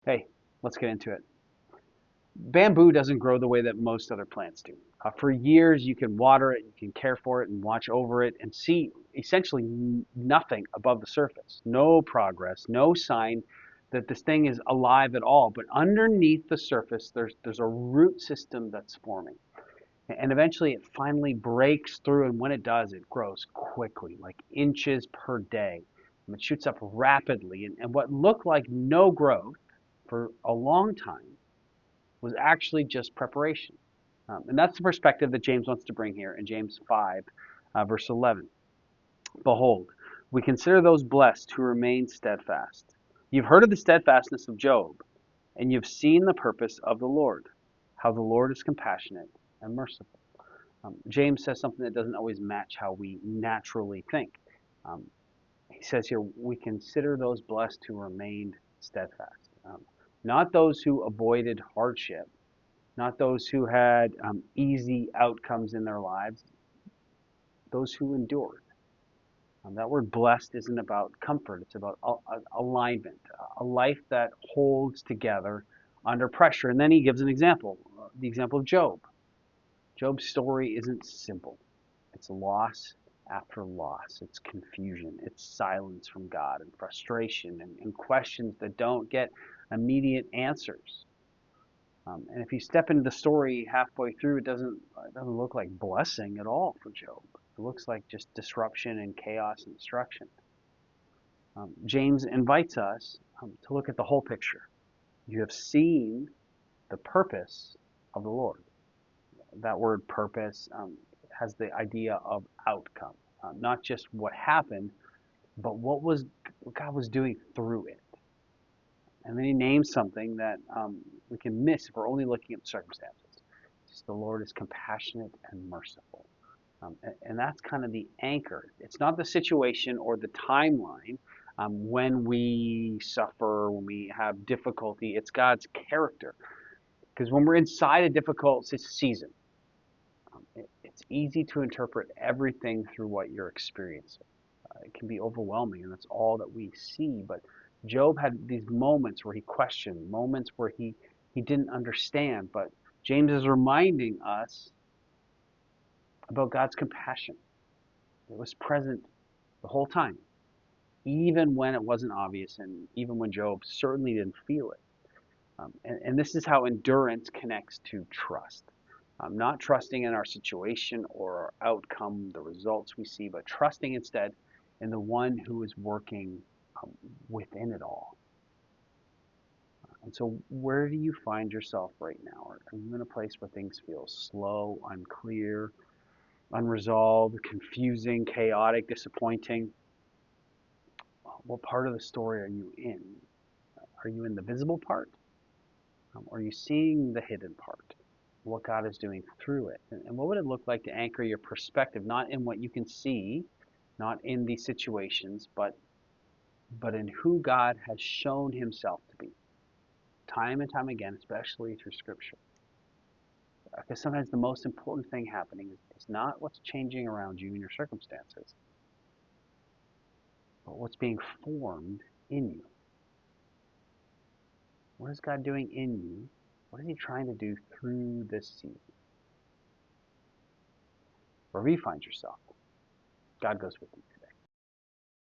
Hey, let's get into it. Bamboo doesn't grow the way that most other plants do. For years, you can water it, you can care for it, and watch over it, and see essentially nothing above the surface. No progress, no sign that this thing is alive at all. But underneath the surface, there's a root system that's forming. And eventually, it finally breaks through, and when it does, it grows quickly, like inches per day. And it shoots up rapidly, and what looked like no growth for a long time was actually just preparation. And that's the perspective that James wants to bring here in James 5, verse 11. Behold, we consider those blessed who remain steadfast. You've heard of the steadfastness of Job, and you've seen the purpose of the Lord, how the Lord is compassionate and merciful. James says something that doesn't always match how we naturally think. Um, he says here, we consider those blessed who remained steadfast. Not those who avoided hardship, not those who had easy outcomes in their lives, those who endured. That word blessed isn't about comfort, it's about alignment, a life that holds together under pressure. And then he gives an example, the example of Job. Job's story isn't simple, it's loss after loss, it's confusion, it's silence from God, and frustration, and questions that don't get immediate answers. And if you step into the story halfway through, it doesn't look like blessing at all for Job. It looks like just disruption and chaos and destruction. James invites us to look at the whole picture. You have seen the purpose of the Lord. That word purpose has the idea of outcome, not just what happened, but what God was doing through it. And then he names something that we can miss if we're only looking at the circumstances. Just the Lord is compassionate and merciful. And that's kind of the anchor. It's not the situation or the timeline when we suffer, when we have difficulty. It's God's character. Because when we're inside a difficult season, it's easy to interpret everything through what you're experiencing. It can be overwhelming, and that's all that we see. But Job had these moments where he questioned, moments where he didn't understand. But James is reminding us about God's compassion. It was present the whole time, even when it wasn't obvious, and even when Job certainly didn't feel it. And this is how endurance connects to trust. Not trusting in our situation or our outcome, the results we see, but trusting instead in the one who is working within it all. And so, where do you find yourself right now? Are you in a place where things feel slow, unclear, unresolved, confusing, chaotic, disappointing? What part of the story are you in? Are you in the visible part? Are you seeing the hidden part? What God is doing through it? And what would it look like to anchor your perspective, not in what you can see, not in these situations, but in who God has shown himself to be, time and time again, especially through Scripture? Because sometimes the most important thing happening is not what's changing around you and your circumstances, but what's being formed in you. What is God doing in you? What is he trying to do through this season? Wherever you find yourself, God goes with you.